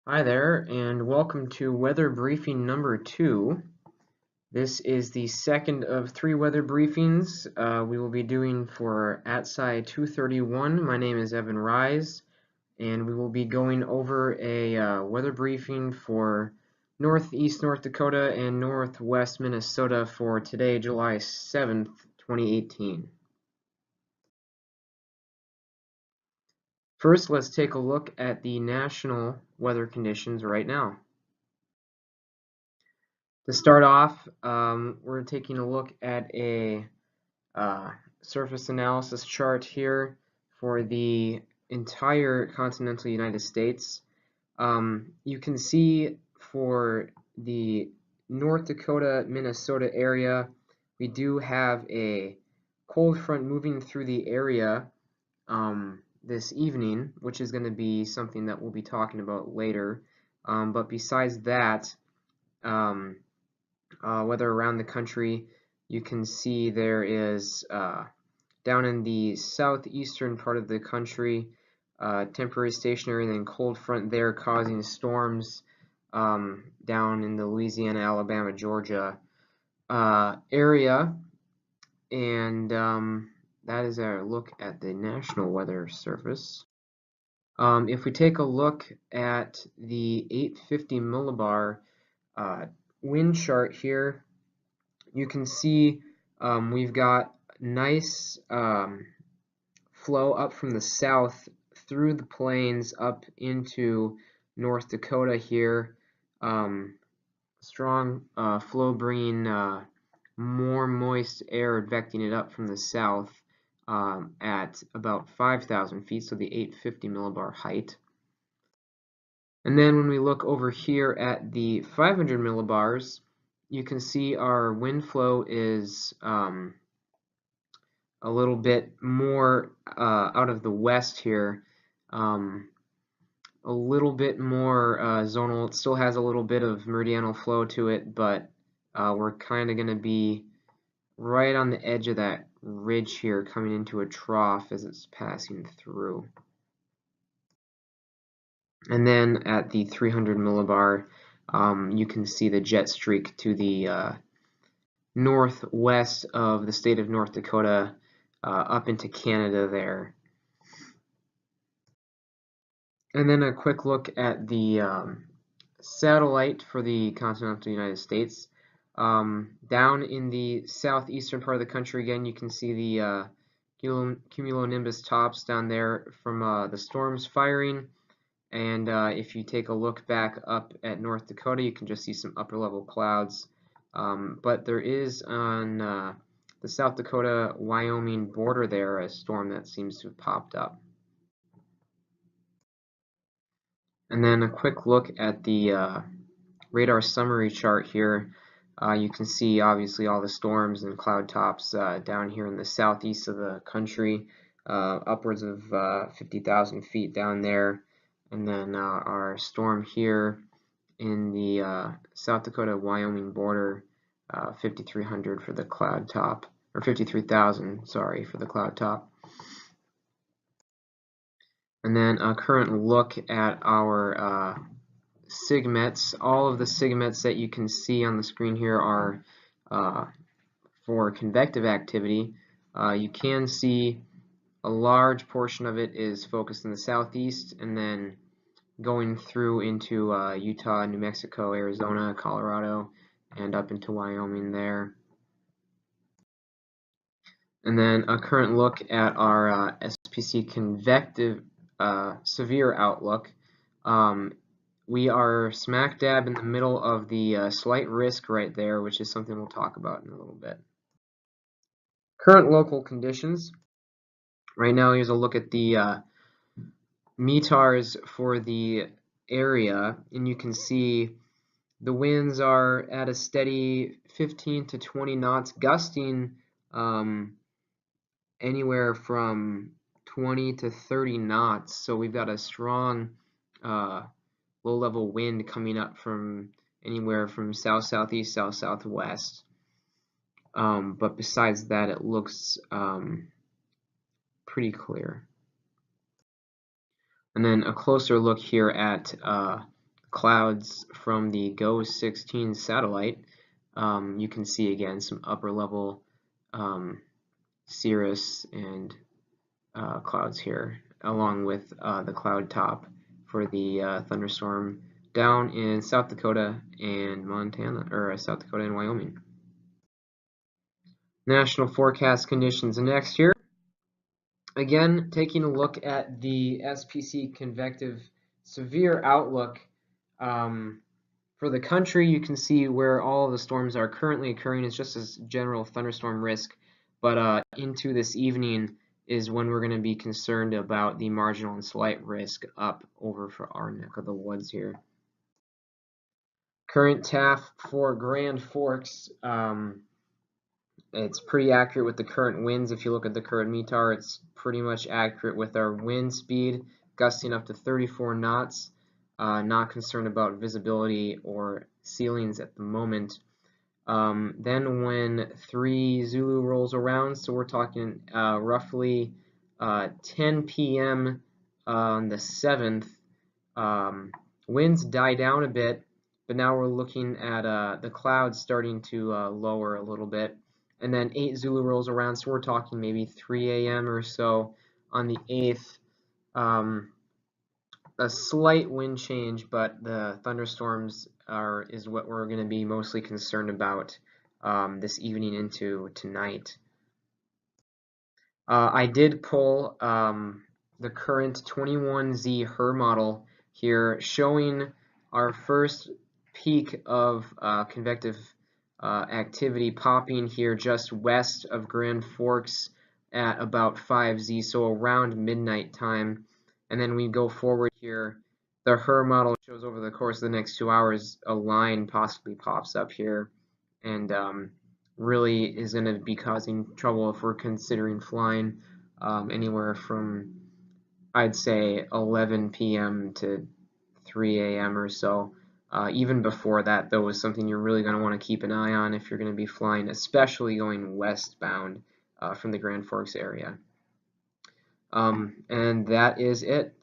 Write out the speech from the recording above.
Hi there, and welcome to weather briefing number 2. This is the second of 3 weather briefings we will be doing for ATSC 231. My name is Evan Rise, and we will be going over a weather briefing for Northeast North Dakota and Northwest Minnesota for today, July 7th, 2018. First, let's take a look at the national weather conditions right now. To start off, we're taking a look at a surface analysis chart here for the entire continental United States. You can see for the North Dakota, Minnesota area, we do have a cold front moving through the area this evening, which is going to be something that we'll be talking about later. But besides that, whether around the country, you can see there is down in the southeastern part of the country, temporary stationary and then cold front there causing storms down in the Louisiana, Alabama, Georgia area. And that is our look at the national weather surface. If we take a look at the 850 millibar wind chart here, you can see we've got nice flow up from the south through the plains up into North Dakota here. Strong flow bringing more moist air advecting it up from the south at about 5,000 feet, so the 850 millibar height. And then when we look over here at the 500 millibars, you can see our wind flow is a little bit more out of the west here, a little bit more zonal. It still has a little bit of meridional flow to it, but we're kind of going to be right on the edge of that ridge here, coming into a trough as it's passing through. And then at the 300 millibar, you can see the jet streak to the northwest of the state of North Dakota up into Canada there. And then a quick look at the satellite for the continental United States. Down in the southeastern part of the country, again, you can see the cumulonimbus tops down there from the storms firing. And if you take a look back up at North Dakota, you can just see some upper level clouds. But there is on the South Dakota-Wyoming border there a storm that seems to have popped up. And then a quick look at the radar summary chart here. You can see obviously all the storms and cloud tops down here in the southeast of the country, upwards of 50,000 feet down there. And then our storm here in the South Dakota-Wyoming border, 5,300 for the cloud top, or 53,000, sorry, for the cloud top. And then a current look at our SIGMETs. All of the SIGMETs that you can see on the screen here are for convective activity. You can see a large portion of it is focused in the southeast, and then going through into Utah, New Mexico, Arizona, Colorado, and up into Wyoming there. And then a current look at our SPC convective severe outlook. We are smack dab in the middle of the slight risk right there, which is something we'll talk about in a little bit. Current local conditions. Right now, here's a look at the METARs for the area, and you can see the winds are at a steady 15 to 20 knots, gusting anywhere from 20 to 30 knots. So we've got a strong low-level wind coming up from anywhere from south-southeast, south-southwest. But besides that, it looks pretty clear. And then a closer look here at clouds from the GO-16 satellite, you can see again some upper level cirrus and clouds here, along with the cloud top for the thunderstorm down in South Dakota and Montana, or South Dakota and Wyoming. National forecast conditions next year. Again, taking a look at the SPC convective severe outlook for the country, you can see where all of the storms are currently occurring. It's just as general thunderstorm risk, but into this evening is when we're going to be concerned about the marginal and slight risk up over for our neck of the woods here. Current TAF for Grand Forks, it's pretty accurate with the current winds. If you look at the current METAR, it's pretty much accurate with our wind speed, gusting up to 34 knots. Not concerned about visibility or ceilings at the moment. Then when 3 Zulu rolls around, so we're talking roughly 10 p.m. on the 7th, winds die down a bit, but now we're looking at the clouds starting to lower a little bit. And then 8 Zulu rolls around, so we're talking maybe 3 a.m. or so on the 8th. A slight wind change, but the thunderstorms is what we're going to be mostly concerned about this evening into tonight. I did pull the current 21Z HER model here, showing our first peak of convective activity popping here just west of Grand Forks at about 5Z, so around midnight time. And then we go forward here. The HER model shows over the course of the next 2 hours a line possibly pops up here, and really is going to be causing trouble if we're considering flying anywhere from, I'd say, 11 p.m. to 3 a.m. or so. Even before that, though, is something you're really going to want to keep an eye on if you're going to be flying, especially going westbound from the Grand Forks area. And that is it.